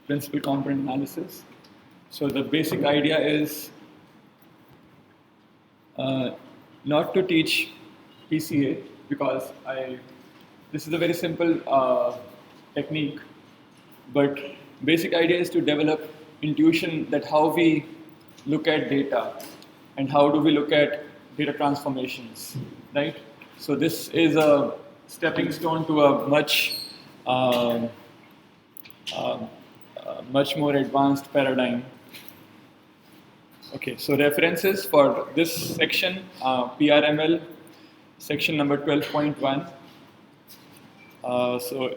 principal component analysis. So the basic idea is not to teach PCA because this is a very simple technique, but basic idea is to develop intuition that how we look at data and how do we look at data transformations, right? So this is a stepping stone to a um, much more advanced paradigm. Okay, so references for this section, PRML, section number 12.1. So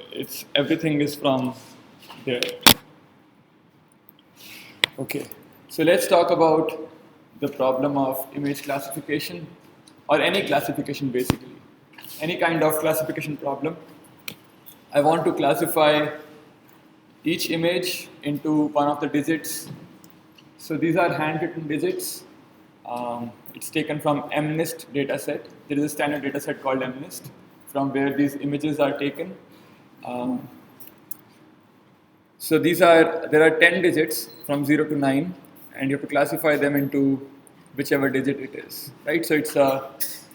everything is from there. Okay, so let's talk about the problem of image classification, or any classification basically, any kind of classification problem. I want to classify each image into one of the digits. So these are handwritten digits. It's taken from MNIST dataset. There is a standard dataset called MNIST from where these images are taken. So there are 10 digits from 0 to 9, and you have to classify them into whichever digit it is, right? So it's a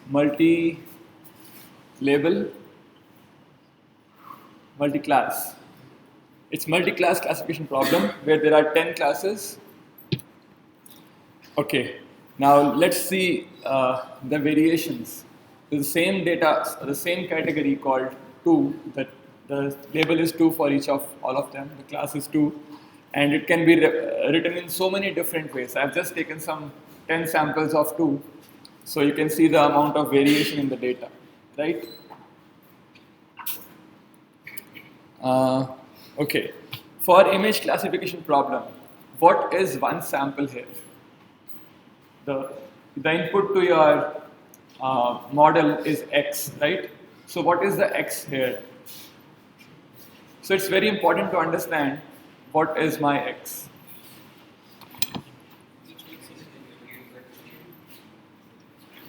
multi-label, multi-class. It's multi-class classification problem where there are 10 classes. Okay, now let's see the variations. The same data, the same category called 2, that the label is 2 for each of all of them, the class is 2, and it can be written in so many different ways. I've just taken some 10 samples of 2, so you can see the amount of variation in the data, right? Okay, for image classification problem, what is one sample here? The input to your model is X, right? So what is the X here? So it's very important to understand what is my X.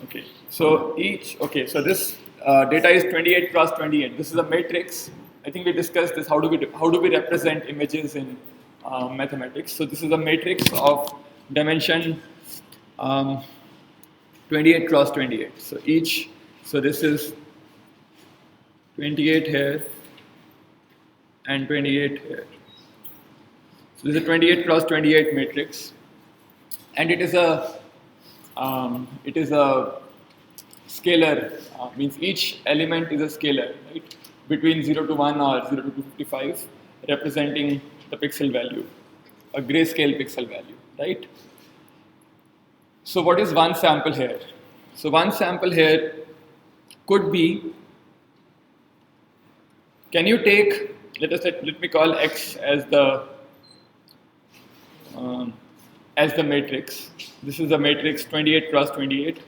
Okay, so this data is 28 cross 28. This is a matrix. I think we discussed this. How do we represent images in mathematics? So this is a matrix of dimension 28 cross 28. So this is 28 here and 28 here. So this is a 28 cross 28 matrix, and it is a scalar. Means each element is a scalar, right? Between 0 to 1 or 0 to 255, representing the pixel value, a grayscale pixel value, right? So what is one sample here? So one sample here could be, can you take, let me call X as the matrix. This is the matrix 28 cross 28.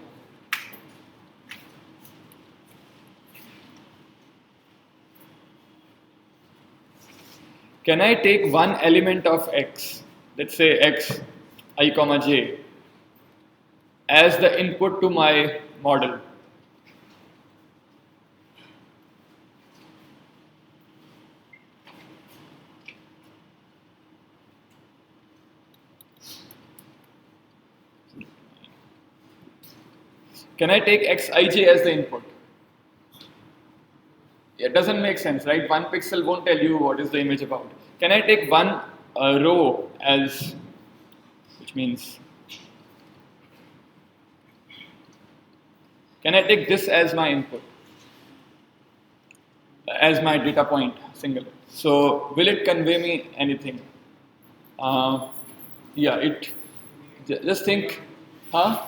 Can I take one element of X, let's say X I comma j, as the input to my model? Can I take Xij as the input? It doesn't make sense, right? One pixel won't tell you what is the image about. Can I take one row as, which means, can I take this as my input, as my data point, singular? So will it convey me anything? Yeah, just think, huh?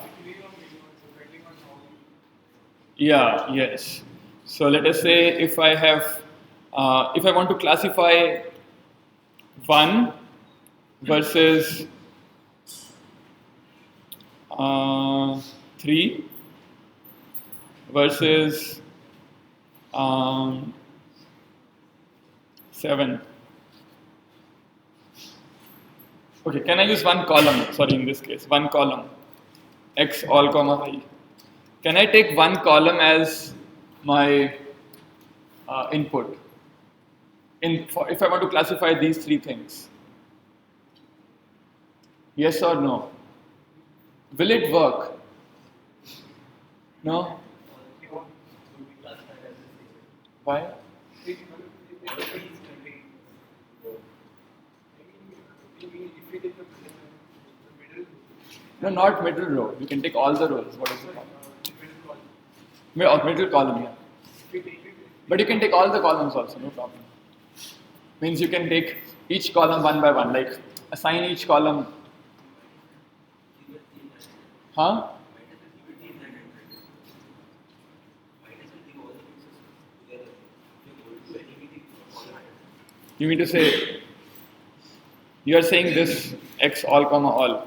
Yeah, yes. So let us say if I want to classify 1 versus 3 versus 7. Okay, can I use one column? Sorry, in this case, one column, X all comma I. Can I take one column as my input if I want to classify these 3 things? Yes or no? Will it work? No? Why? No, not middle row. You can take all the rows. What is the problem? Middle column, yeah. But you can take all the columns also, no problem. Means you can take each column one by one, like assign each column. Huh? You mean to say, you are saying this x all comma all.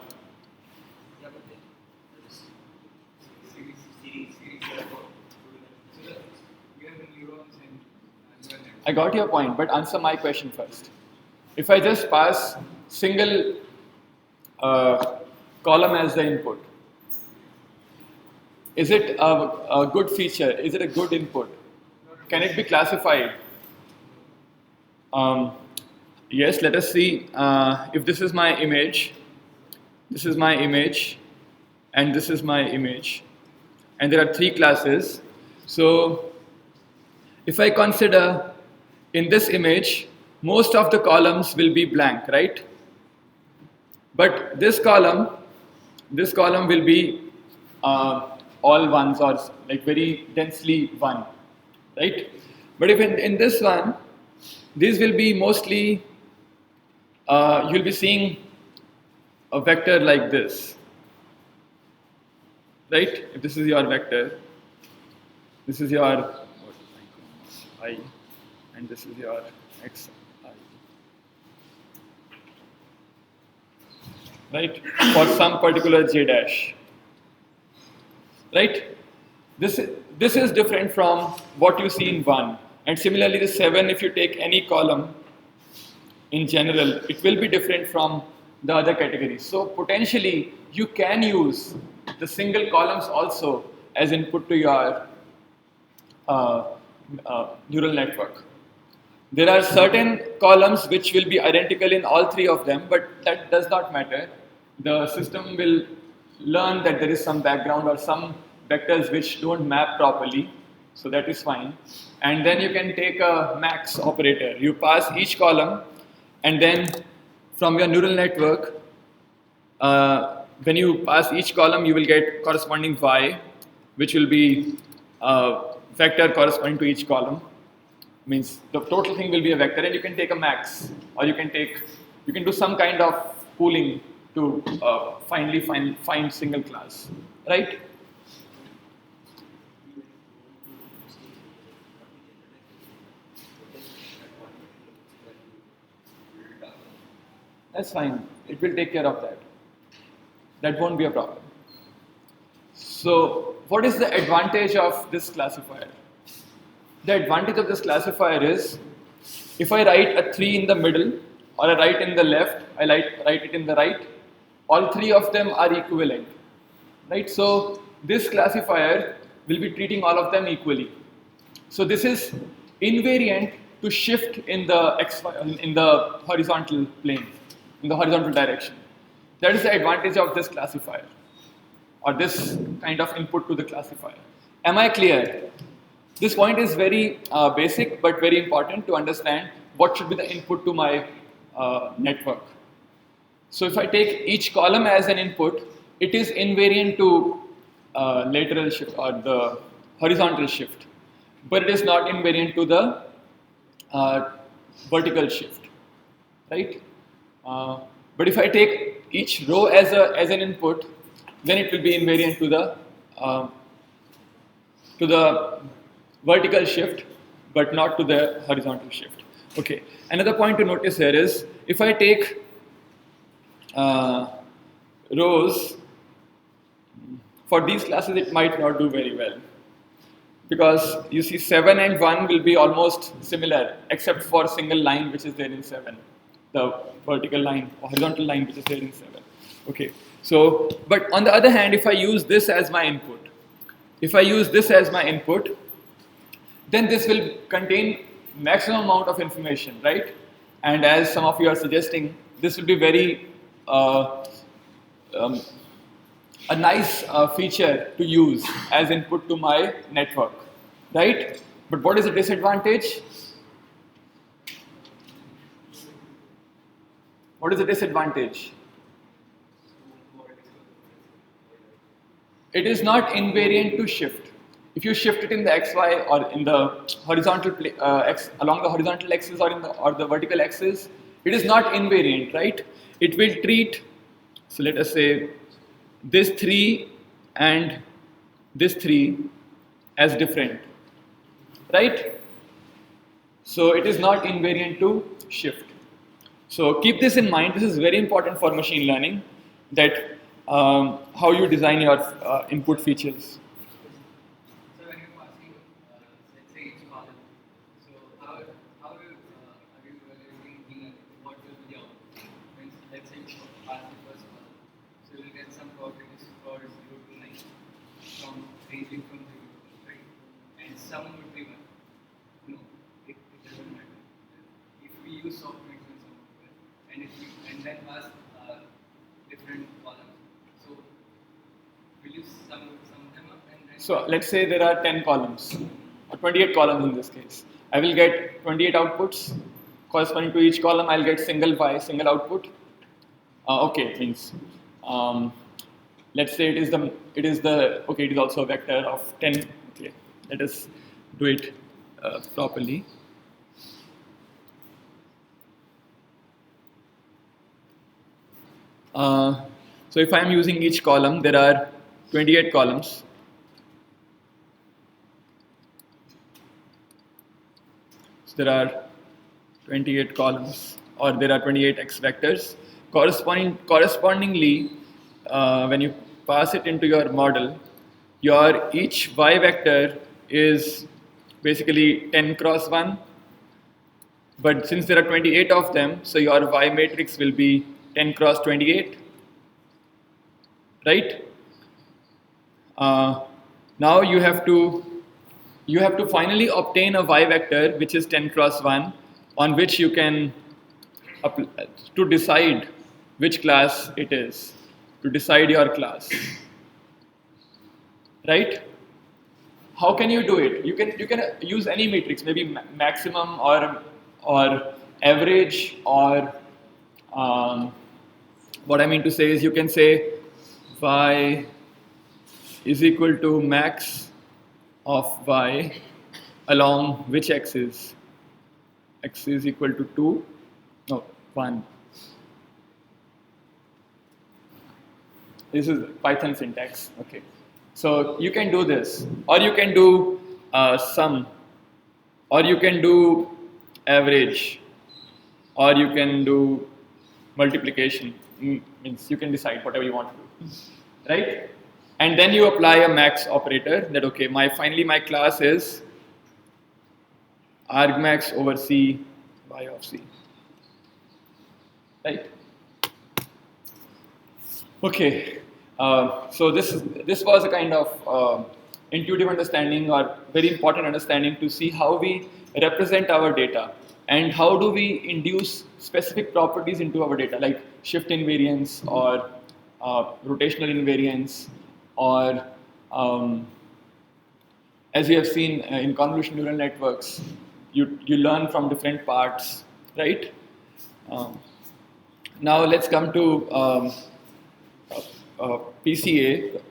I got your point, but answer my question first. If I just pass single column as the input, is it a good feature? Is it a good input? Can it be classified? Yes, let us see. If this is my image, this is my image, and this is my image, and there are three classes. So, if I consider in this image, most of the columns will be blank, right? But this column will be all ones or like very densely one, right? But if in this one, these will be mostly, you'll be seeing a vector like this, right? If this is your vector, this is your I, and this is your xi, right? For some particular j dash, right? This is different from what you see in 1. And similarly, the 7, if you take any column in general, it will be different from the other categories. So potentially, you can use the single columns also as input to your neural network. There are certain columns which will be identical in all three of them, but that does not matter. The system will learn that there is some background or some vectors which don't map properly, so that is fine. And then you can take a max operator. You pass each column, and then from your neural network, when you pass each column, you will get corresponding y, which will be a vector corresponding to each column. Means the total thing will be a vector, and you can take a max, or you can do some kind of pooling to finally find single class, right? That's fine. It will take care of that. That won't be a problem. So, what is the advantage of this classifier? The advantage of this classifier is, if I write a 3 in the middle, or I write in the left, I write it in the right, all three of them are equivalent, right? So this classifier will be treating all of them equally. So this is invariant to shift in the horizontal plane, in the horizontal direction. That is the advantage of this classifier, or this kind of input to the classifier. Am I clear? This point is very basic but very important to understand what should be the input to my network. So if I take each column as an input, it is invariant to lateral shift or the horizontal shift, but it is not invariant to the vertical shift, right? But if I take each row as an input, then it will be invariant to the vertical shift, but not to the horizontal shift. Okay. Another point to notice here is, if I take rows, for these classes it might not do very well, because you see 7 and 1 will be almost similar, except for single line which is there in 7, the vertical line or horizontal line which is there in 7. Okay. So, but on the other hand, if I use this as my input, then this will contain maximum amount of information, right? And as some of you are suggesting, this will be very um, a nice feature to use as input to my network, right? But what is the disadvantage? What is the disadvantage? It is not invariant to shift. If you shift it in the xy or in the horizontal along the horizontal axis or in the vertical axis, it is not invariant, right? It will treat, so let us say, this 3 and this 3 as different, right? So it is not invariant to shift. So keep this in mind. This is very important for machine learning, that how you design your input features. So when you're passing, let's say each column, so how are you evaluating what will be the output? Means let's say you pass the first column, so you'll get some probabilities for 0 to 9 from ranging from 0 to 1, right? And some would be 1. No, it doesn't matter. If we use softmax and some would be 1, and then pass different columns, so will you sum them up and then? So let's say there are 10 columns, or 28 columns in this case. I will get 28 outputs. Corresponding to each column, I'll get single output. Okay, means let's say it is also a vector of 10. Okay, let us do it properly. So if I am using each column, there are 28 columns. So there are 28 columns, or there are 28 x vectors. Correspondingly, when you pass it into your model, your each y vector is basically 10 cross 1. But since there are 28 of them, so your y matrix will be 10 cross 28, right? Now you have to finally obtain a y vector which is 10 cross 1, on which you can to decide which class it is, to decide your class, right? How can you do it? You can use any matrix, maybe maximum or average, or what I mean to say is you can say y is equal to max of y along which axis? X is equal to 2, no, 1. This is Python syntax, okay. So you can do this, or you can do sum, or you can do average, or you can do multiplication. Means you can decide whatever you want to do, right? And then you apply a max operator that, okay, finally my class is argmax over c y of c, right? Okay, so this was a kind of intuitive understanding, or very important understanding, to see how we represent our data and how do we induce specific properties into our data, like shift invariance or rotational invariance, or as you have seen in convolutional neural networks, you learn from different parts, right? Now let's come to PCA,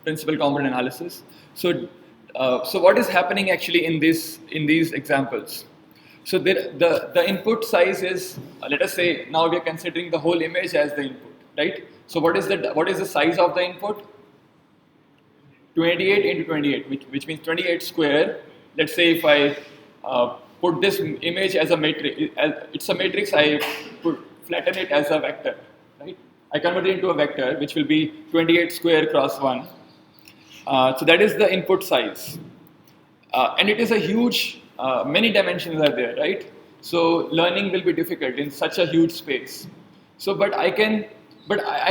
principal component analysis. So what is happening actually in these examples? So the input size is, let us say now we are considering the whole image as the input, right? So what is the size of the input? 28 into 28, which means 28 square. Let's say if I put this image as a matrix, it's a matrix, I flatten it as a vector, right? I convert it into a vector which will be 28 square cross 1. So that is the input size. And it is a huge, many dimensions are there, right? So learning will be difficult in such a huge space. So, but I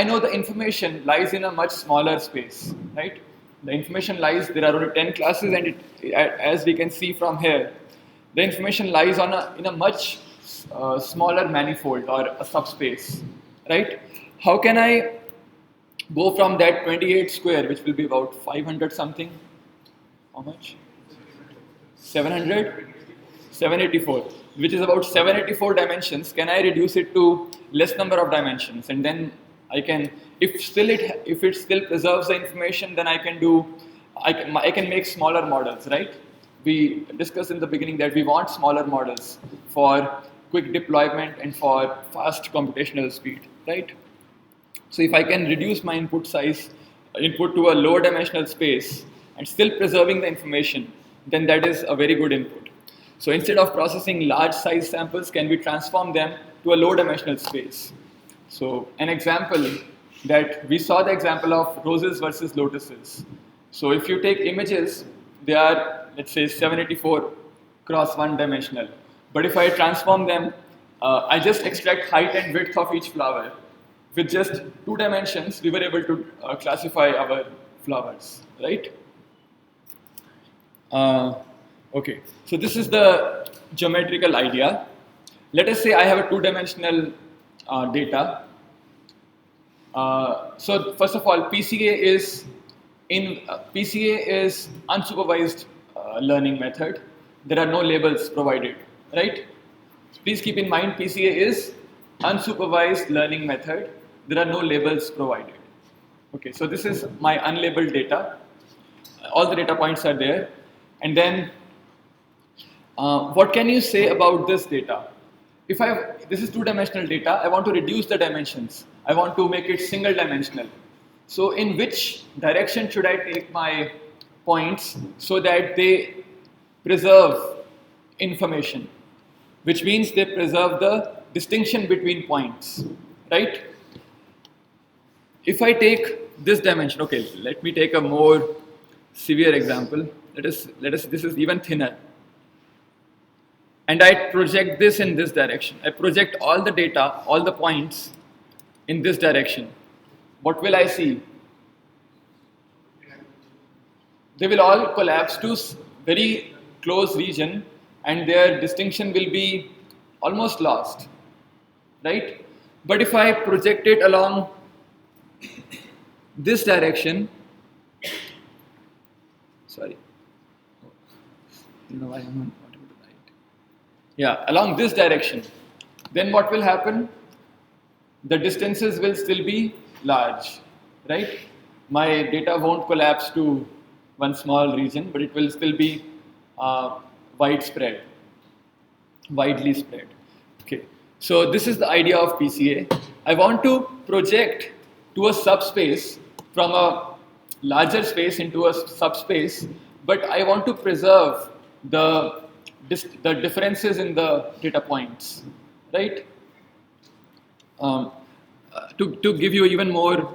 know the information lies in a much smaller space, right? The information lies, there are only 10 classes, and as we can see from here, the information lies in a much smaller manifold or a subspace, right? How can I go from that 28 square, which will be about 500 something. How much? 700? 784, which is about 784 dimensions. Can I reduce it to less number of dimensions? And then I can, if it still preserves the information, then I can make smaller models, right? We discussed in the beginning that we want smaller models for quick deployment and for fast computational speed, right? So if I can reduce my input to a lower dimensional space and still preserving the information, then that is a very good input. So instead of processing large size samples, can we transform them to a low dimensional space? So an example that we saw the example of roses versus lotuses. So if you take images, they are, let's say, 784 cross 1 dimensional. But if I transform them, I just extract height and width of each flower. With just 2 dimensions, we were able to classify our flowers, right? Okay, so this is the geometrical idea. Let us say I have a 2-dimensional data. So first of all, PCA is unsupervised learning method. There are no labels provided, right? Please keep in mind, PCA is unsupervised learning method. There are no labels provided. Okay, so this is my unlabeled data. All the data points are there. And then, what can you say about this data? This is 2-dimensional data, I want to reduce the dimensions. I want to make it single dimensional. So in which direction should I take my points so that they preserve information? Which means they preserve the distinction between points, right? If I take this dimension, okay, let me take a more severe example. This is even thinner. And I project this in this direction. I project all the data, all the points in this direction. What will I see? They will all collapse to very close region and their distinction will be almost lost, right? But if I project it along this direction, sorry, no, I am not able to write. Yeah, along this direction, then what will happen? The distances will still be large, right? My data won't collapse to one small region, but it will still be widely spread. Okay, so this is the idea of PCA. I want to project to a subspace from a larger space into a subspace, but I want to preserve the differences in the data points, right? To give you even more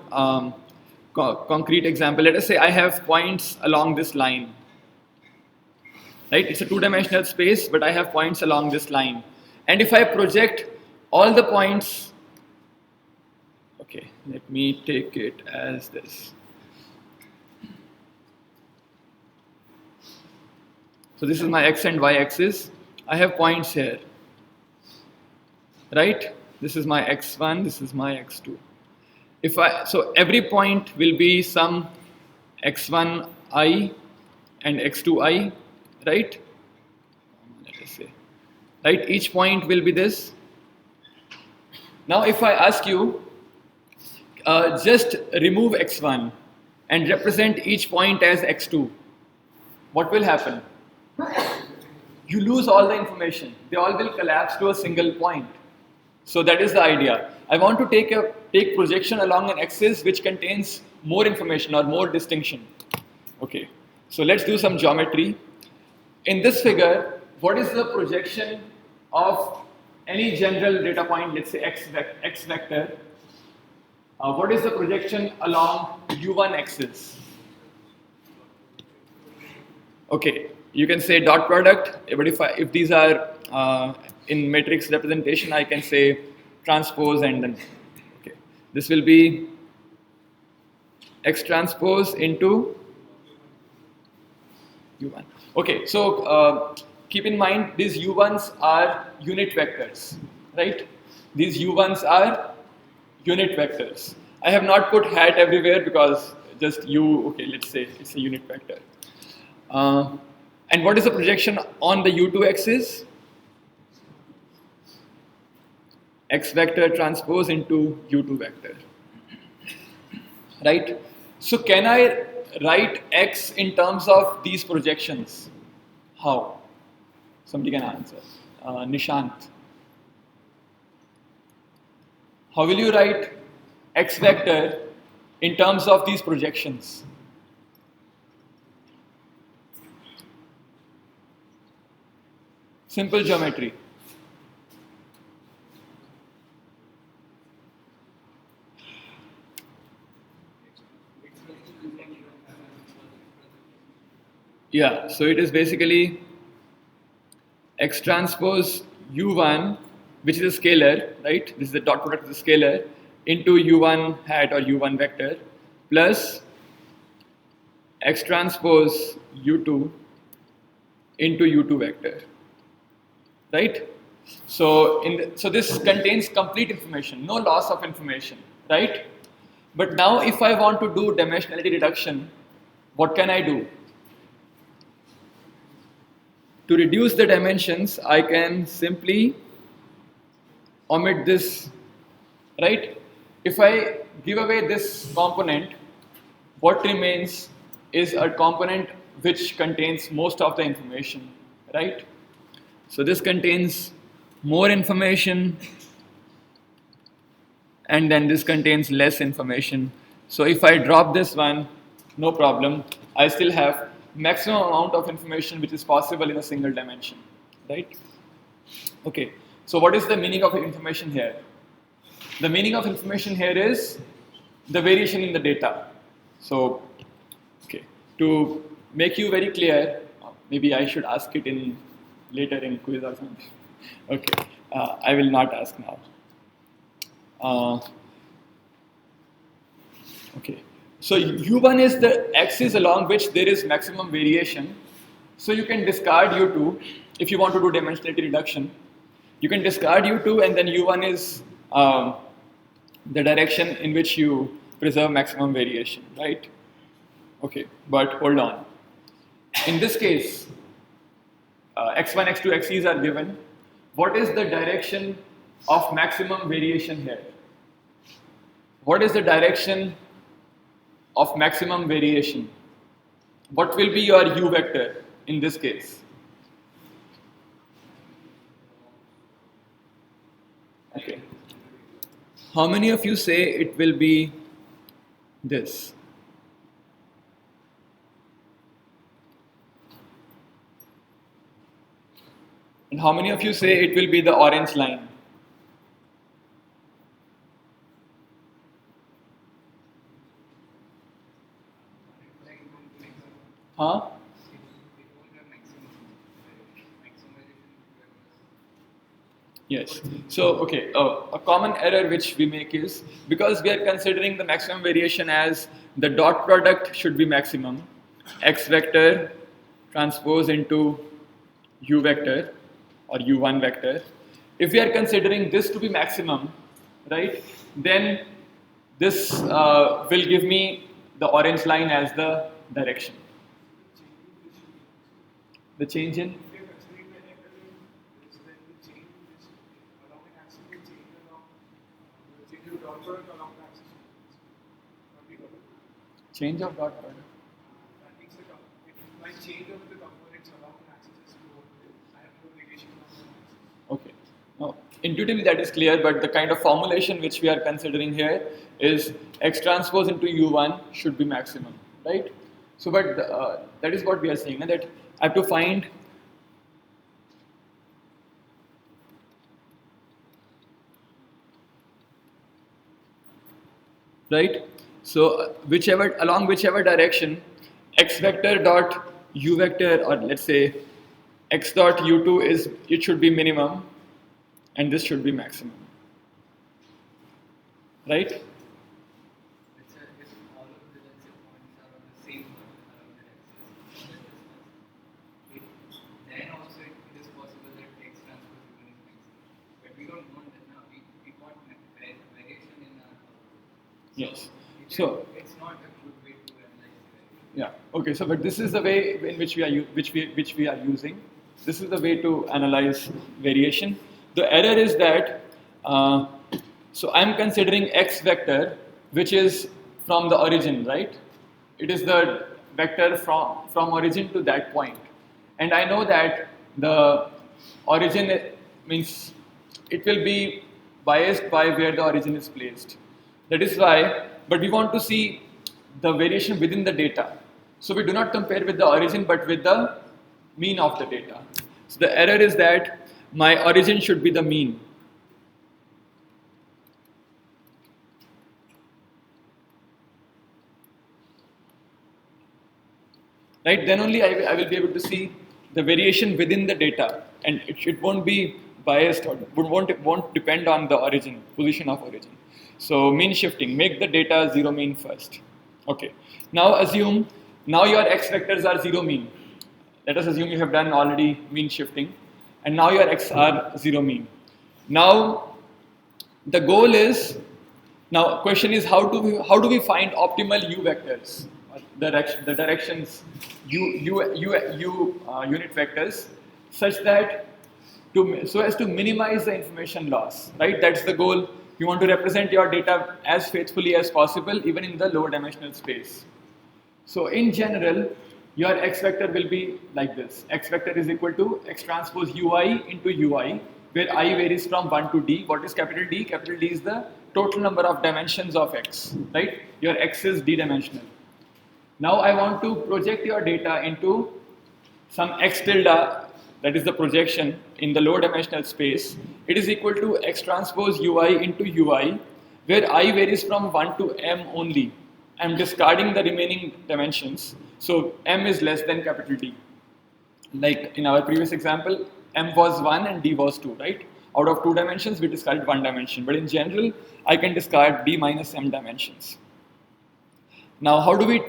concrete example, let us say I have points along this line, right? It's a 2-dimensional space, but I have points along this line. And if I project all the points, okay, let me take it as this. So this is my x and y axis. I have points here, right? This is my x1, this is my x2. So every point will be some x1i and x2i, right? Let us say, right? Each point will be this. Now if I ask you, just remove x1 and represent each point as x2, what will happen? You lose all the information. They all will collapse to a single point. So that is the idea. I want to take projection along an axis which contains more information or more distinction. Okay, so let's do some geometry. In this figure, what is the projection of any general data point, let's say x vector? What is the projection along u1 axis? Okay, you can say dot product, but if these are in matrix representation, I can say transpose and then, okay, this will be x transpose into u1. Okay, so keep in mind these u1s are unit vectors, right? These u1s are unit vectors. I have not put hat everywhere because just u, okay, let's say it's a unit vector. And what is the projection on the u2 axis? X vector transpose into u2 vector. Right? So can I write x in terms of these projections? How? Somebody can answer. Nishant. How will you write x vector in terms of these projections? Simple geometry. Yeah, so it is basically x transpose u1, which is a scalar, right? This is the dot product of the scalar, into u1 hat or u1 vector, plus x transpose u2 into u2 vector, right? So, so this contains complete information, no loss of information, right? But now if I want to do dimensionality reduction, what can I do? To reduce the dimensions, I can simply omit this, right? If I give away this component, what remains is a component which contains most of the information, right? So this contains more information, and then this contains less information. So if I drop this one, no problem. I still have maximum amount of information which is possible in a single dimension, right? Okay, so what is the meaning of information here? The meaning of information here is the variation in the data. So, okay, to make you very clear, maybe I should ask it in later in quiz or something. Okay, I will not ask now. Okay, so u1 is the axis along which there is maximum variation. So you can discard u2 if you want to do dimensionality reduction. You can discard u2, and then u1 is the direction in which you preserve maximum variation, right? Okay, but hold on. In this case, x1, x2, xe's are given. What is the direction of maximum variation here? What is the direction of maximum variation? What will be your u vector in this case? Okay. How many of you say it will be this? And how many of you say it will be the orange line? Huh? Yes. So, okay, a common error which we make is because we are considering the maximum variation as the dot product should be maximum, x vector transpose into u vector or u1 vector. If we are considering this to be maximum, right, then this will give me the orange line as the direction. The change in? Change of dot product. Okay. Now, intuitively that is clear, but the kind of formulation which we are considering here is x transpose into u1 should be maximum, right? So, but that is what we are saying, that I have to find right. So, along whichever direction, x vector dot u vector, or let's say x dot u2 is, it should be minimum, and this should be maximum, right? If all of the let's say points are on the same around the axis, then also it is possible that x transpose u1 is maximum. But we don't want that now. We want variation in our Yes. It So it's not a good way to analyze the variation. yeah. Okay. So, but this is the way in which we are which we are using. This is the way to analyze variation. The error is that so I'm considering x vector, which is from the origin, right? It is the vector from origin to that point, and I know that the origin means it will be biased by where the origin is placed. That is why, but we want to see the variation within the data. So we do not compare with the origin but with the mean of the data. So the error is that my origin should be the mean. Right? Then only I will be able to see the variation within the data, and it won't be biased or won't depend on the origin, position of origin. So mean shifting, make the data zero mean first. Okay. Now assume now your x vectors are zero mean. Let us assume you have done already mean shifting, and now your x are zero mean. Now the goal is now question is how do we find optimal u vectors, the directions unit vectors, such that so as to minimize the information loss, right? That's the goal. You want to represent your data as faithfully as possible, even in the lower dimensional space. So in general, your x vector will be like this. X vector is equal to x transpose ui into ui, where I varies from 1 to d. What is capital D? Capital D is the total number of dimensions of x, right? Your x is d-dimensional. Now I want to project your data into some x tilde, that is the projection in the lower dimensional space. It is equal to x transpose ui into ui, where I varies from 1 to m only. I'm discarding the remaining dimensions. So m is less than capital D. Like in our previous example, m was 1 and d was 2, right? Out of 2 dimensions, we discarded 1 dimension. But in general, I can discard d minus m dimensions. Now, how do we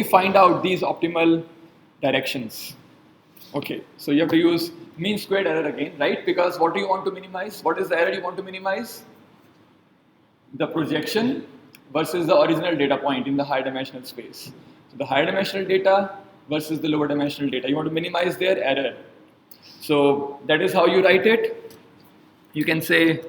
find out these optimal directions? Okay, so you have to use mean squared error again, right? Because what do you want to minimize? What is the error you want to minimize? The projection versus the original data point in the higher dimensional space. So the higher dimensional data versus the lower dimensional data. You want to minimize their error. So that is how you write it. You can say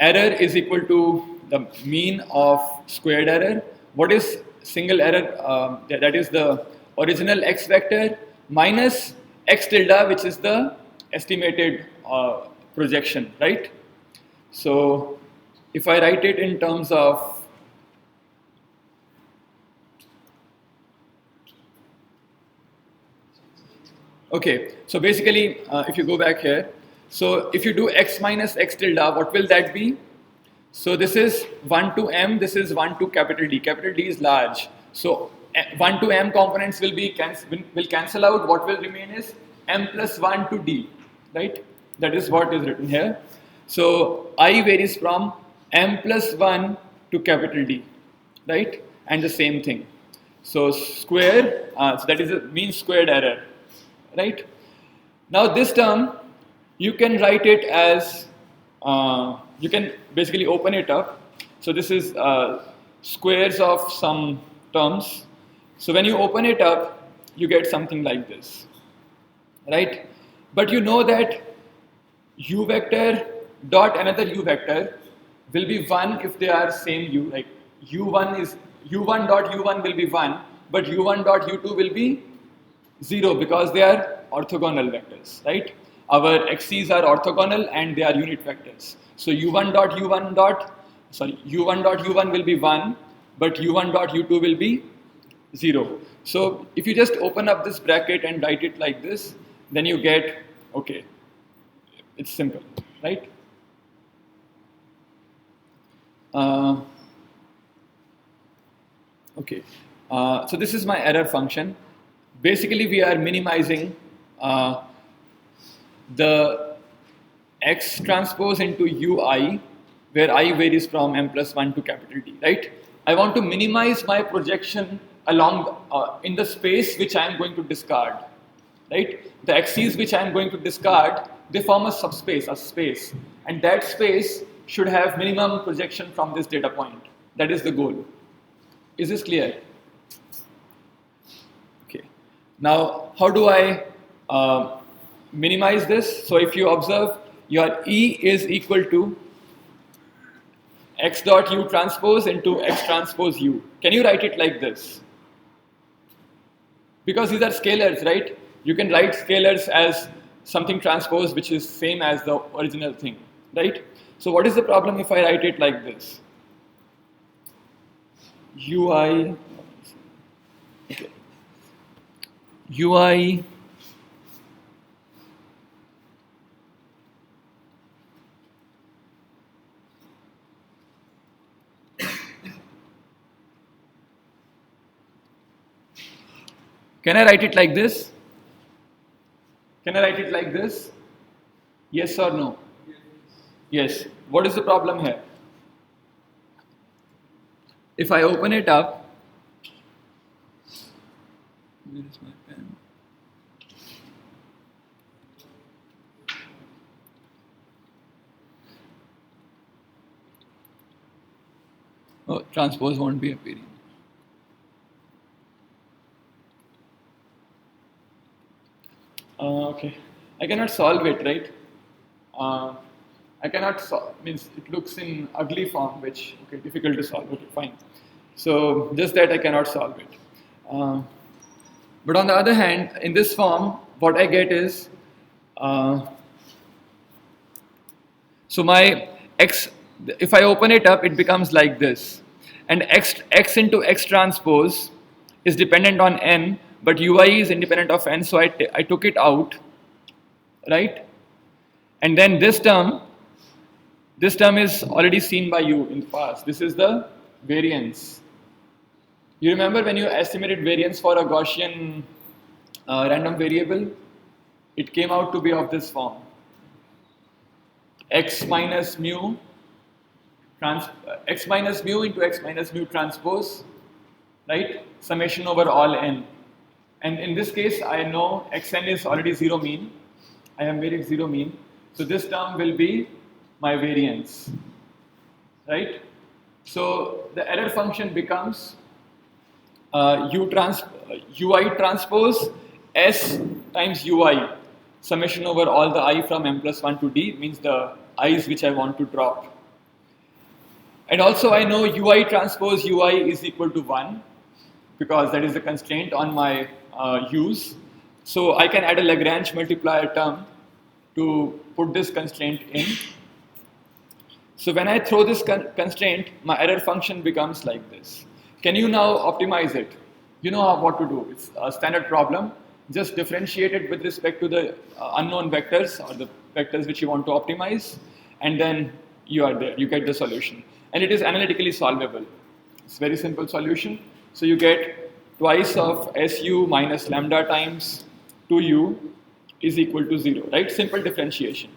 error is equal to the mean of squared error. What is single error? That is the original x vector minus x tilde, which is the estimated projection, right? So if I write it in terms of okay, so basically if you go back here, so if you do x minus x tilde, what will that be? So this is 1 to m, this is 1 to capital D. Capital D is large. So 1 to m components will cancel out. What will remain is m plus 1 to D, right? That is what is written here. So I varies from m plus 1 to capital D, right? And the same thing. So square, so that is a mean squared error, right? Now this term, you can write it as, you can basically open it up. So this is squares of some terms. So when you open it up, you get something like this, right? But you know that u vector dot another u vector will be 1 if they are same u, like u1 dot u1 will be 1, but u1 dot u2 will be 0 because they are orthogonal vectors, right? Our x's are orthogonal and they are unit vectors. So u1 dot u1 will be 1, but u1 dot u2 will be 0. So if you just open up this bracket and write it like this, then you get, okay, it's simple, right? Okay, so this is my error function. Basically, we are minimizing the x transpose into ui, where I varies from m plus 1 to capital D, right? I want to minimize my projection along in the space which I am going to discard, right? The x's which I am going to discard they form a subspace, a space, and that space should have minimum projection from this data point. That is the goal. Is this clear? Okay. Now, how do I minimize this? So if you observe, your E is equal to x dot u transpose into x transpose u. Can you write it like this? Because these are scalars, right? You can write scalars as something transpose which is same as the original thing, right? So what is the problem if I write it like this? Ui, okay. Ui Can I write it like this? Can I write it like this? Yes or no? Yes. What is the problem here? If I open it up, where is my pen? Oh, transpose won't be appearing. Okay, I cannot solve it, right? I cannot solve, means it looks in ugly form, which, okay, difficult to solve, okay, fine. So, just that I cannot solve it. But on the other hand, in this form, what I get is, so my x, if I open it up, it becomes like this. And x into x transpose is dependent on n, but ui is independent of n, so I took it out, right? And then this term is already seen by you in the past. This is the variance. You remember when you estimated variance for a Gaussian random variable? It came out to be of this form. X minus mu into x minus mu transpose, right? Summation over all n. And in this case, I know xn is already zero mean. I have made it zero mean. So this term will be my variance, right? So the error function becomes ui transpose s times ui, summation over all the I from m plus 1 to d, means the i's which I want to drop. And also I know ui transpose ui is equal to 1, because that is the constraint on my u's. So I can add a Lagrange multiplier term to put this constraint in. So when I throw this constraint, my error function becomes like this. Can you now optimize it? You know what to do. It's a standard problem. Just differentiate it with respect to the unknown vectors or the vectors which you want to optimize, and then you are there. You get the solution. And it is analytically solvable. It's a very simple solution. So you get twice of su minus lambda times 2u is equal to 0, right? Simple differentiation.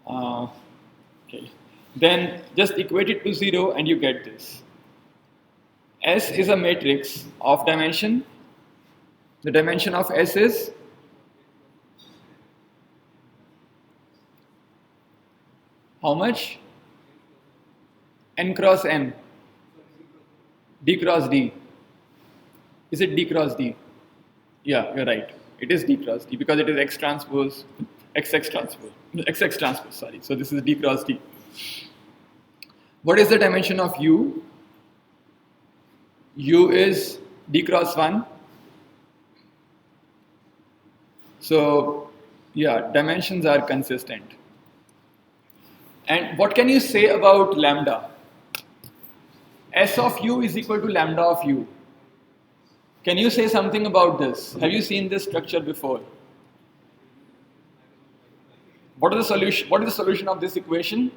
Okay. Then just equate it to 0 and you get this. S is a matrix of dimension. The dimension of S is how much? N cross N. D cross D. Is it D cross D? Yeah, you're right. It is D cross D because it is X transpose, XX transpose, XX transpose, sorry. So this is D cross D. What is the dimension of U? U is D cross 1. So, yeah, dimensions are consistent. And what can you say about lambda? S of U is equal to lambda of U. Can you say something about this? Have you seen this structure before? What is the solution? What is the solution of this equation?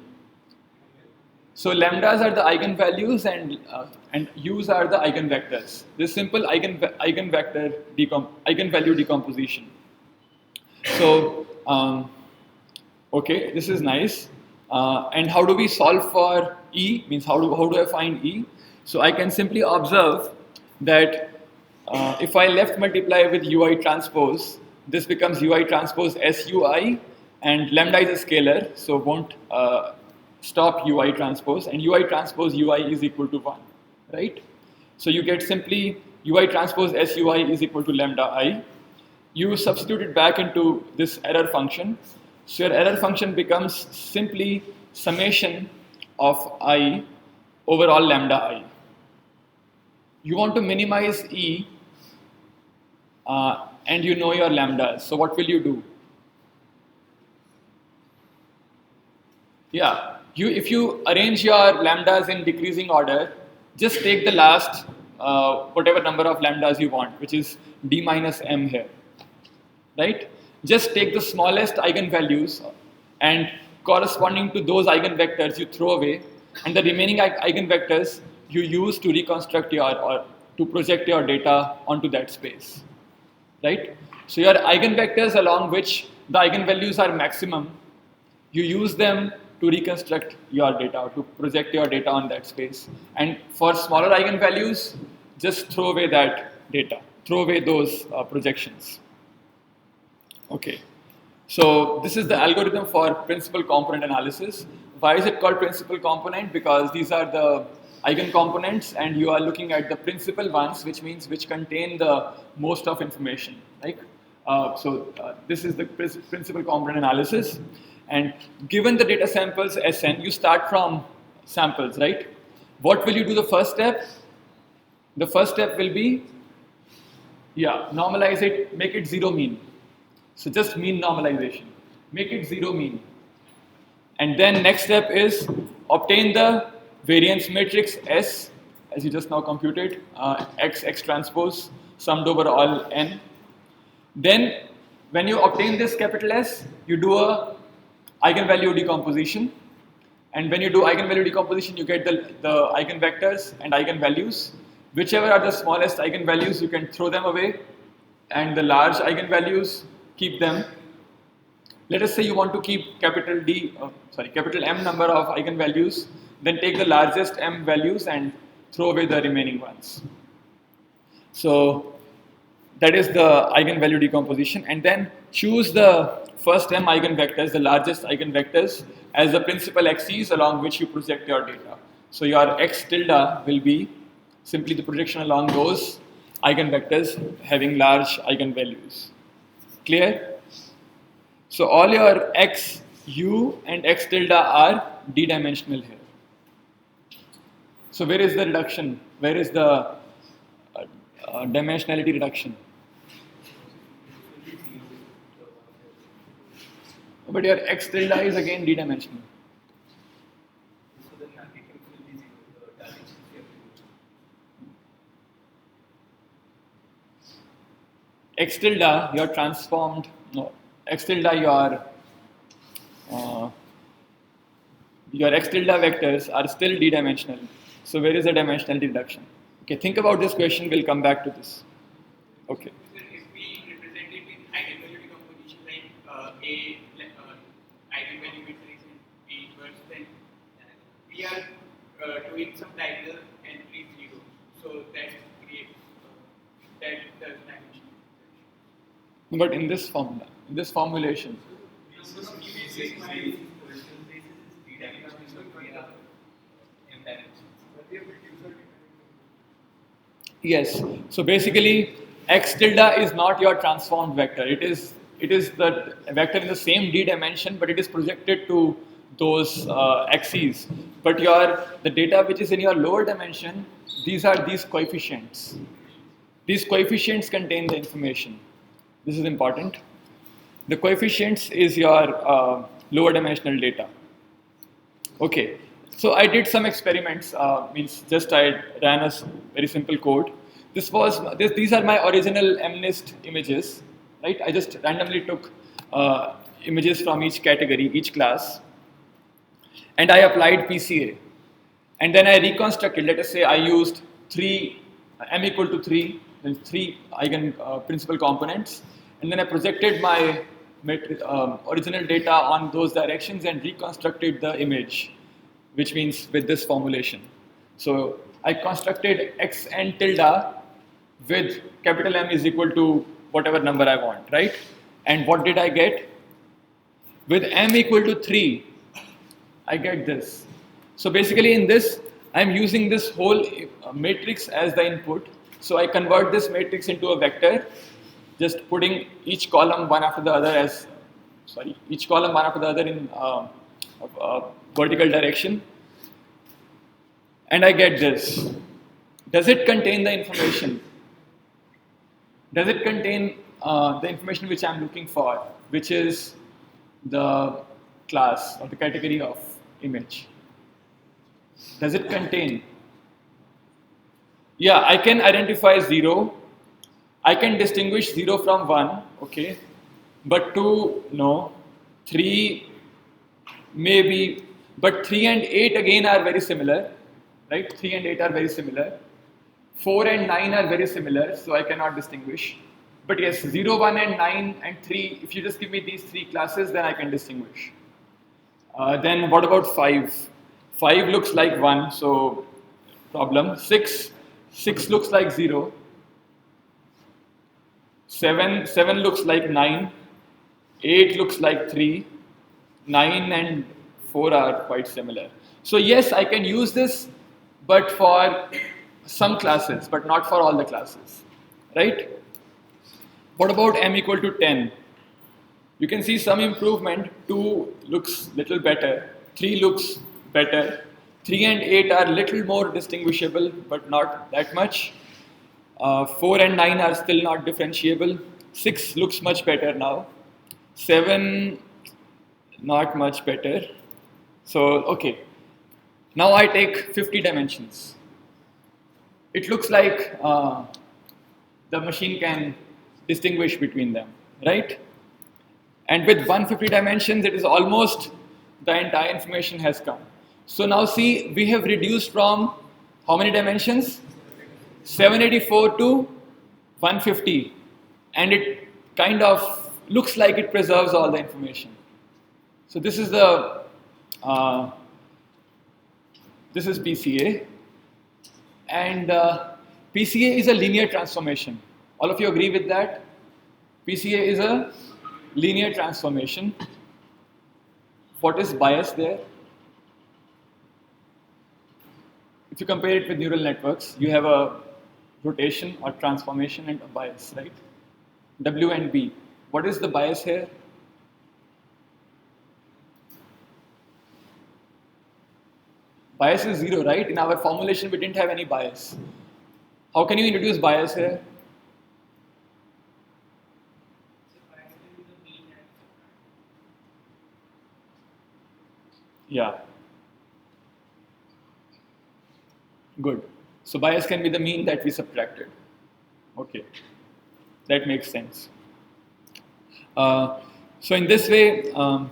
So lambdas are the eigenvalues and u's are the eigenvectors. This simple eigenvalue decomposition. So okay, this is nice. And how do we solve for E? Means how do I find E? So I can simply observe that if I left multiply with ui transpose, this becomes ui transpose sui, and lambda is a scalar, so won't stop ui transpose, and ui transpose ui is equal to 1, right? So you get simply ui transpose sui is equal to lambda I. You substitute it back into this error function. So your error function becomes simply summation of I over all lambda I. You want to minimize E and you know your lambdas. So what will you do? Yeah, if you arrange your lambdas in decreasing order, just take the last whatever number of lambdas you want, which is d minus m here, right? Just take the smallest eigenvalues and corresponding to those eigenvectors you throw away, and the remaining eigenvectors you use to reconstruct your or to project your data onto that space, right? So your eigenvectors along which the eigenvalues are maximum, you use them to reconstruct your data, to project your data on that space. And for smaller eigenvalues, just throw away that data, throw away those projections. Okay, so this is the algorithm for principal component analysis. Why is it called principal component? Because these are the eigencomponents and you are looking at the principal ones, which means which contain the most of information, right? This is the principal component analysis. And given the data samples Sn, you start from samples, right? What will you do the first step? The first step will be, normalize it, make it zero mean. So just mean normalization, make it zero mean. And then next step is obtain the variance matrix S, as you just now computed, x transpose summed over all n. Then when you obtain this capital S, you do a eigenvalue decomposition, and when you do eigenvalue decomposition, you get the eigenvectors and eigenvalues. Whichever are the smallest eigenvalues, you can throw them away, and the large eigenvalues, keep them. Let us say you want to keep capital M number of eigenvalues, then take the largest m values and throw away the remaining ones. So that is the eigenvalue decomposition, and then choose the first m eigenvectors, the largest eigenvectors, as the principal axes along which you project your data. So your x tilde will be simply the projection along those eigenvectors having large eigenvalues. Clear? So all your x, u and x tilde are d-dimensional here. So where is the reduction? Where is the dimensionality reduction? But your x tilde is again d-dimensional. X tilde, your transformed, no, x tilde, your x tilde vectors are still d-dimensional. So where is the dimensionality reduction? Okay, think about this question, we'll come back to this. Okay. If we represent it in eigenvalue decomposition like A eigenvalue matrix and B inverse, then we are doing some diagonal entry 0. So that creates that does dimension. But in this formula, in this formulation, yes. So basically, x tilde is not your transformed vector. It is the vector in the same d dimension, but it is projected to those axes. But the data which is in your lower dimension, these are these coefficients. These coefficients contain the information. This is important. The coefficients is your lower dimensional data. Okay. So I did some experiments. I ran a very simple code. These are my original MNIST images, right? I just randomly took images from each category, each class, and I applied PCA. And then I reconstructed. Let us say I used m equal to 3, then 3 principal components, and then I projected my original data on those directions and reconstructed the image, which means with this formulation. So I constructed xn tilde with capital M is equal to whatever number I want, right? And what did I get? With m equal to 3, I get this. So basically in this, I'm using this whole matrix as the input. So I convert this matrix into a vector, just putting each column one after the other each column one after the other in vertical direction. And I get this. Does it contain the information? Does it contain the information which I'm looking for, which is the class or the category of image? Does it contain? Yeah, I can identify 0. I can distinguish 0 from 1, okay? But 2, no. 3, maybe. But 3 and 8 again are very similar, right? 3 and 8 are very similar. 4 and 9 are very similar, so I cannot distinguish. But yes, 0, 1 and 9 and 3, if you just give me these 3 classes, then I can distinguish. Then what about 5? 5 looks like 1, so problem. 6 looks like 0. 7 looks like 9. 8 looks like 3. 9 and 4 are quite similar. So yes, I can use this, but for some classes, but not for all the classes, right? What about m equal to 10? You can see some improvement. 2 looks little better. 3 looks better. 3 and 8 are little more distinguishable, but not that much. 4 and 9 are still not differentiable. 6 looks much better now. 7, not much better. So, okay. Now I take 50 dimensions. It looks like the machine can distinguish between them, right? And with 150 dimensions, it is almost the entire information has come. So now see, we have reduced from how many dimensions? 784 to 150. And it kind of looks like it preserves all the information. So this is the this is PCA. And PCA is a linear transformation. All of you agree with that? PCA is a linear transformation. What is bias there? If you compare it with neural networks, you have a rotation or transformation and a bias, right? W and B. What is the bias here? Bias is 0, right? In our formulation, we didn't have any bias. How can you introduce bias here? Yeah. Good. So bias can be the mean that we subtracted. Okay. That makes sense. So in this way, so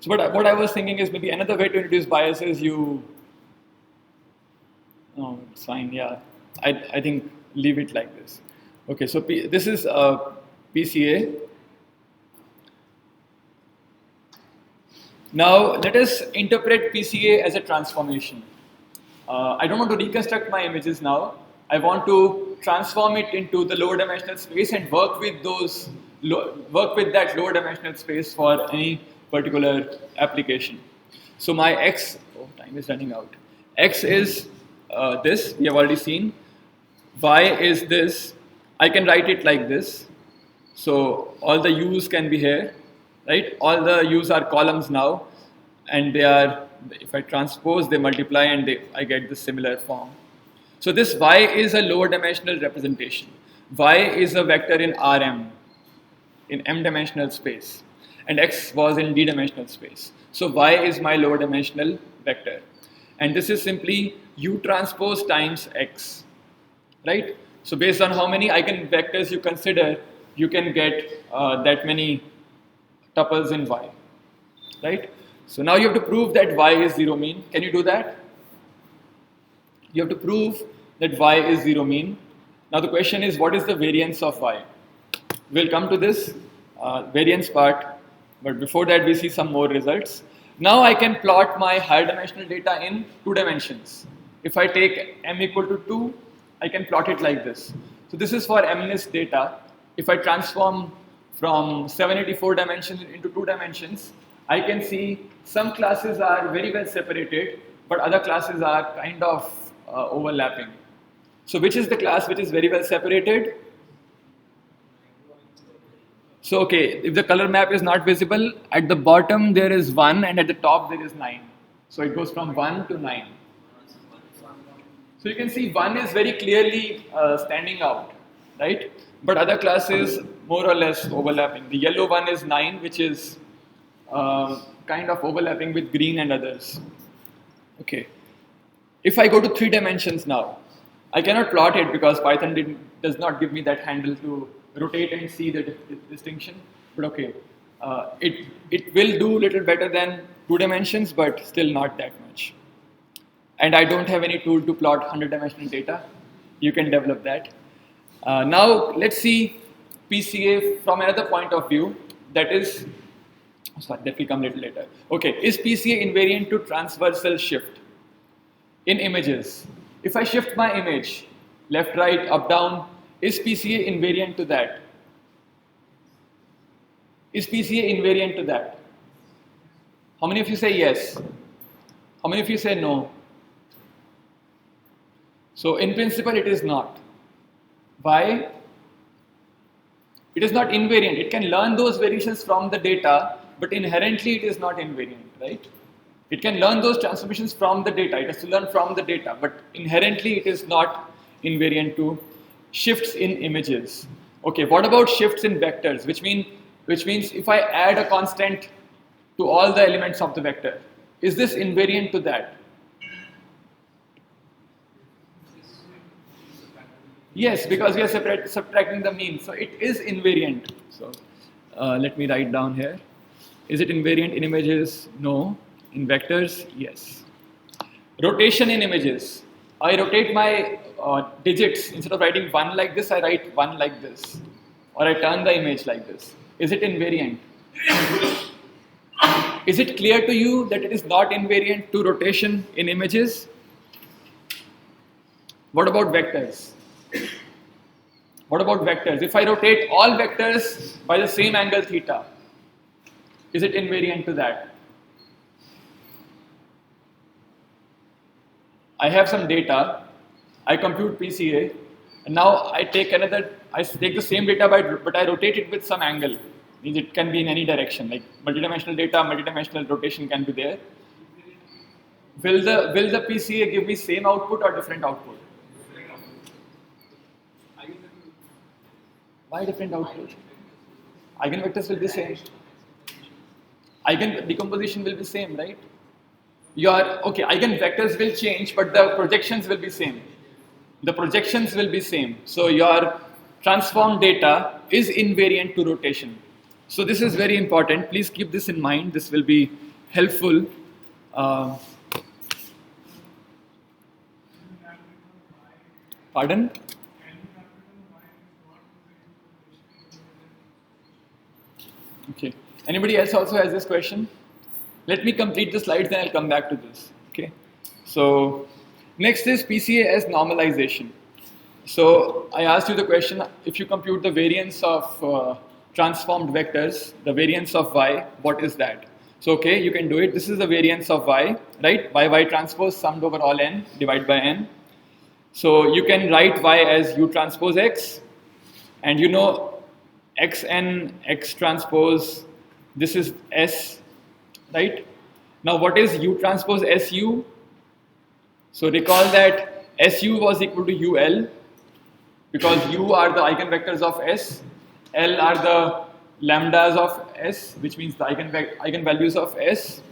what I was thinking is maybe another way to introduce bias is you. Oh, it's fine. Yeah, I think leave it like this. Okay. So this is PCA. Now let us interpret PCA as a transformation. I don't want to reconstruct my images now. I want to transform it into the lower dimensional space and work with that lower dimensional space for any particular application. So my X, time is running out. X is this, we have already seen. Y is this. I can write it like this. So all the U's can be here, right? All the U's are columns now, and they are, if I transpose, they multiply and I get this similar form. So this Y is a lower dimensional representation. Y is a vector in Rm, in m dimensional space, and X was in d dimensional space. So Y is my lower dimensional vector. And this is simply U transpose times X, right? So based on how many eigenvectors you consider, you can get that many tuples in Y, right? So now you have to prove that Y is zero mean. Can you do that? You have to prove that Y is zero mean. Now the question is, what is the variance of Y? We'll come to this variance part, but before that we see some more results. Now I can plot my higher dimensional data in 2 dimensions. If I take m equal to 2, I can plot it like this. So this is for mnist data. If I transform from 784 dimensions into 2 dimensions, I can see some classes are very well separated, but other classes are kind of overlapping. So which is the class which is very well separated? So okay, if the color map is not visible, at the bottom there is 1 and at the top there is 9. So it goes from 1 to 9. So you can see 1 is very clearly standing out, right? But other classes more or less overlapping. The yellow one is 9, which is kind of overlapping with green and others. Okay. If I go to 3 dimensions now, I cannot plot it because Python does not give me that handle to rotate and see the distinction. But okay, it will do little better than 2 dimensions, but still not that much. And I don't have any tool to plot 100-dimensional data. You can develop that. Now let's see PCA from another point of view. That is, sorry, that will come a little later. Okay, is PCA invariant to transversal shift in images? If I shift my image, left, right, up, down, is PCA invariant to that? Is PCA invariant to that? How many of you say yes? How many of you say no? So in principle it is not. Why? It is not invariant. It can learn those variations from the data, but inherently it is not invariant, right? It can learn those transformations from the data. It has to learn from the data, but inherently it is not invariant to shifts in images. Okay, what about shifts in vectors? Which means if I add a constant to all the elements of the vector, is this invariant to that? Yes, because we are subtracting the mean, so it is invariant. So let me write down here. Is it invariant in images? No. In vectors? Yes. Rotation in images. I rotate my digits. Instead of writing 1 like this, I write 1 like this. Or I turn the image like this. Is it invariant? Is it clear to you that it is not invariant to rotation in images? What about vectors? What about vectors? If I rotate all vectors by the same angle theta, is it invariant to that? I have some data, I compute PCA, and now I take the same data but I rotate it with some angle. Means it can be in any direction, like multidimensional data, multidimensional rotation can be there. Will the PCA give me same output or different output? Why different output? Eigenvectors will be same. Eigen decomposition will be same, right? Eigenvectors will change, but the projections will be same. The projections will be same. So your transformed data is invariant to rotation. So this is very important. Please keep this in mind. This will be helpful. Pardon? Okay. Anybody else also has this question? Let me complete the slides, then I'll come back to this. Okay. So next is PCA as normalization. So I asked you the question: if you compute the variance of transformed vectors, the variance of y, what is that? So okay, you can do it. This is the variance of y, right? Y transpose summed over all n divided by n. So you can write y as u transpose x, and you know xn x transpose, this is s, right? Now what is u transpose su? So recall that su was equal to ul because u are the eigenvectors of s, l are the lambdas of s, which means the eigenvalues of s,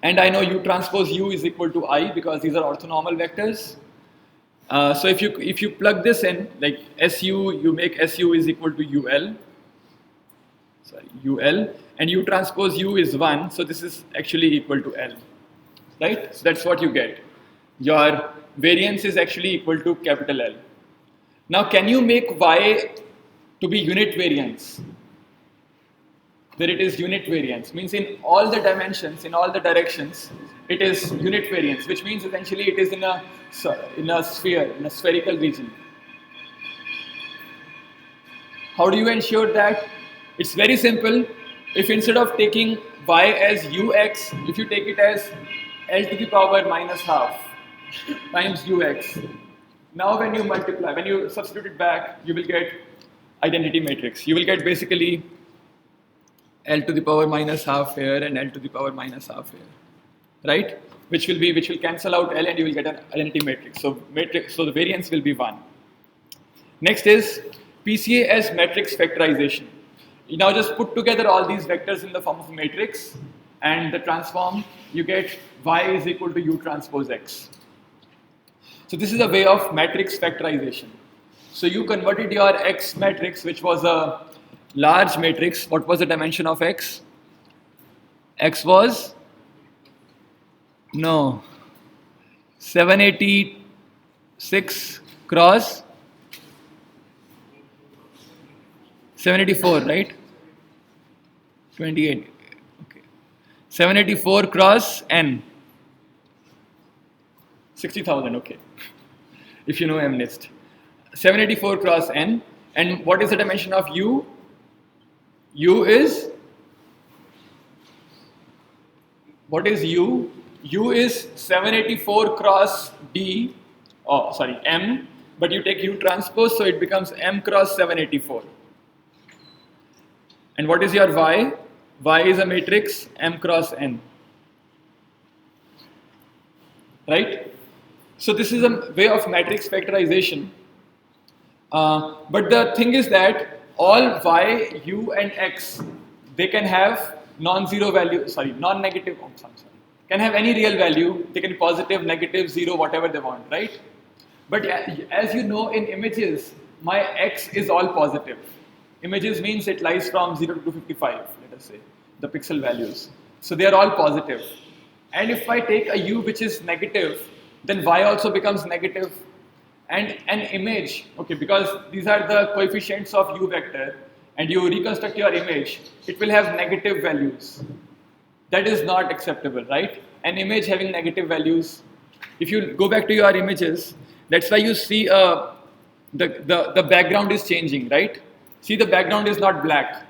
and I know u transpose u is equal to I because these are orthonormal vectors. So if you plug this in, like su, you make su is equal to ul, and u transpose u is 1, so this is actually equal to L, right? So that's what you get. Your variance is actually equal to capital L. Now can you make y to be unit variance? That it is unit variance means in all the dimensions, in all the directions, it is unit variance, which means essentially it is in a sphere, in a spherical region. How do you ensure that? It's very simple. If instead of taking y as ux, if you take it as L to the power minus half times ux, now when you multiply, when you substitute it back, you will get identity matrix. You will get basically L to the power minus half here and L to the power minus half here, right? Which will cancel out L and you will get an identity matrix. So the variance will be 1. Next is PCA as matrix factorization. You now just put together all these vectors in the form of a matrix and the transform, you get y is equal to u transpose x. So this is a way of matrix factorization. So you converted your X matrix, which was a large matrix. What was the dimension of X? X was 786 cross 784, right? 28. Okay. 784 cross n. 60,000. Okay. If you know MNIST. 784 cross n. And what is the dimension of u? U is, what is u? U is 784 cross d, m, but you take u transpose, so it becomes m cross 784. And what is your y? Y is a matrix m cross n. Right? So this is a way of matrix factorization. But the thing is that all y, u and x, they can have non-zero value, non-negative, can have any real value. They can be positive, negative, 0, whatever they want, right? But as you know, in images, my x is all positive. Images means it lies from 0 to 255, let us say, the pixel values. So they are all positive. And if I take a u which is negative, then y also becomes negative. And an image, okay, because these are the coefficients of u vector, and you reconstruct your image, it will have negative values. That is not acceptable, right? An image having negative values. If you go back to your images, that's why you see the background is changing, right? See, the background is not black.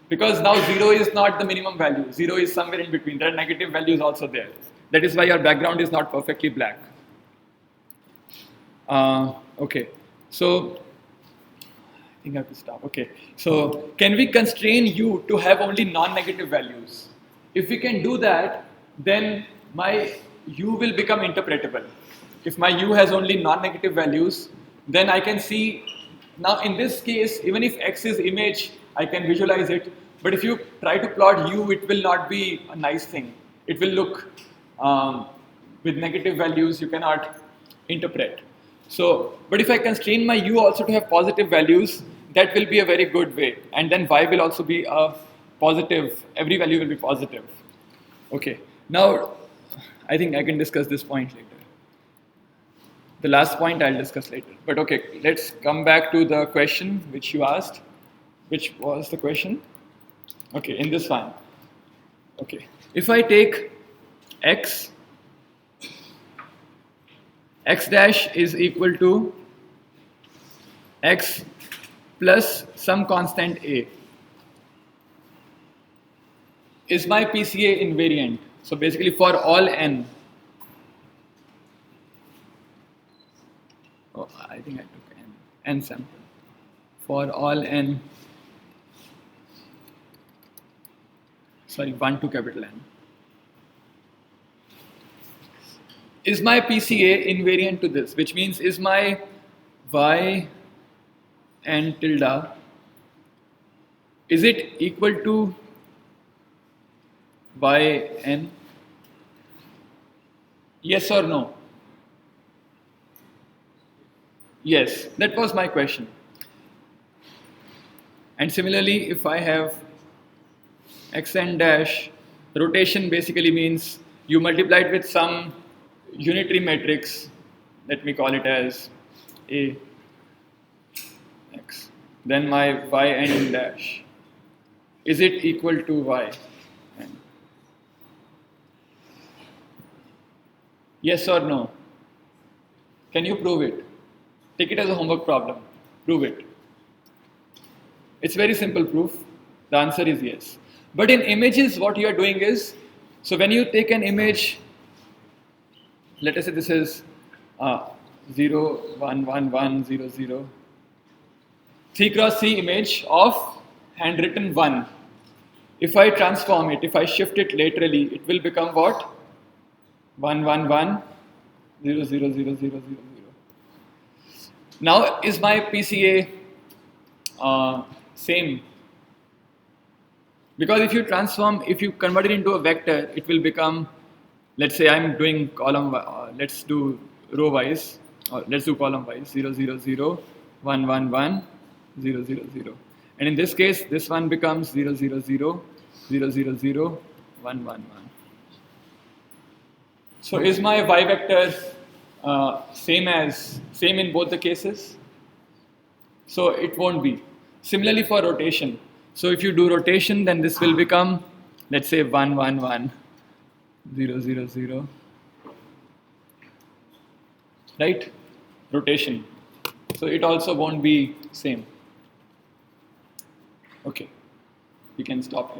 Because now 0 is not the minimum value. 0 is somewhere in between. There are negative values also there. That is why your background is not perfectly black. Okay, so I think I have to stop. Okay, so can we constrain u to have only non-negative values? If we can do that, then my u will become interpretable. If my u has only non-negative values, then I can see, now in this case, even if x is image, I can visualize it. But if you try to plot u, it will not be a nice thing. It will look, with negative values, you cannot interpret. So, but if I constrain my u also to have positive values, that will be a very good way. And then y will also be a positive, every value will be positive. Okay, now I think I can discuss this point later. The last point I'll discuss later. But okay, let's come back to the question which you asked. Which was the question? Okay, in this one. Okay, if I take x dash is equal to x plus some constant a. Is my PCA invariant? So basically for all n. Oh, I think I took n sample. For all n, 1 to capital N. Is my PCA invariant to this? Which means, is my y n tilde, is it equal to yn? Yes or no? Yes, that was my question. And similarly, if I have xn dash, rotation basically means you multiply it with some unitary matrix, let me call it as a x, then my yn dash, is it equal to y n? Yes or no? Can you prove it? Take it as a homework problem. Prove it. It's very simple proof. The answer is yes. But in images, what you are doing is, so when you take an image, let us say this is 0, 1, 1, 1, 0, 0, 3 cross 3 image of handwritten 1. If I transform it, if I shift it laterally, it will become what? 1, 1, 1, 0, 0, 0, 0, 0, 0. Now, is my PCA same? Because if you transform, if you convert it into a vector, it will become, let's say I'm doing column, let's do row wise, or let's do column wise, 0, 0, 0, 1, 1, 1, 0, 0, 0. And in this case, this one becomes 0, 0, 0, 0, 0, 0, 1, 1, 1. So is my y vector same in both the cases? So it won't be. Similarly for rotation. So if you do rotation, then this will become, let's say 1, 1, 1, 0, 0, 0. Right? Rotation. So it also won't be same. Okay. We can stop here.